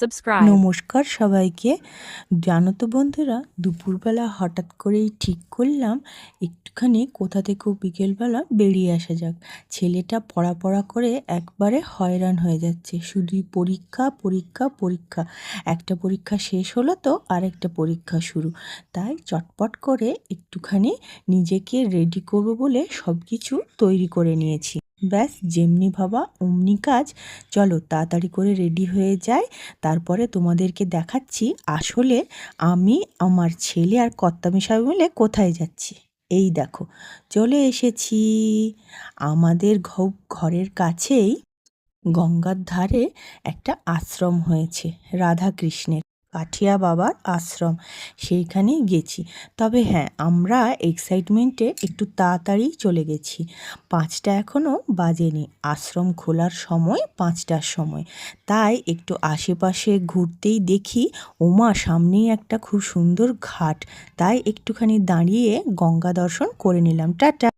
subscribe. নমস্কার সবাইকে। জানো তো বন্ধুরা, দুপুরবেলা হঠাৎ করেই ঠিক করলাম একটুখানি কোথা থেকেও বিকেলবেলা বেরিয়ে আসা যাক। ছেলেটা পড়া করে একবারে হয়রান হয়ে যাচ্ছে, শুধুই পরীক্ষা পরীক্ষা পরীক্ষা। একটা পরীক্ষা শেষ হলো তো আরেকটা পরীক্ষা শুরু। তাই চটপট করে একটুখানি নিজেকে রেডি করবো বলে সব কিছু তৈরি করে নিয়েছি। ব্যাস যেমনি ভাবা অমনি কাজ। চলো তাড়াতাড়ি করে রেডি হয়ে যাই, তারপরে তোমাদেরকে দেখাচ্ছি আসলে আমি, আমার ছেলে আর কর্তামশাই মিলে কোথায় যাচ্ছি। এই দেখো চলে এসেছি। আমাদের ঘরের কাছেই গঙ্গার ধারে একটা আশ্রম হয়েছে রাধাকৃষ্ণের, কাঠিয়া বাবার আশ্রম। সেইখানেই গেছি। তবে হ্যাঁ, আমরা এক্সাইটমেন্টে একটু তাড়াতাড়ি চলে গেছি। 5টা এখনও বাজেনি, আশ্রম খোলার সময় 5টার সময়। তাই একটু আশেপাশে ঘুরতেই দেখি ওমা সামনেই একটা খুব সুন্দর ঘাট। তাই একটুখানি দাঁড়িয়ে গঙ্গা দর্শন করে নিলাম। টাটা।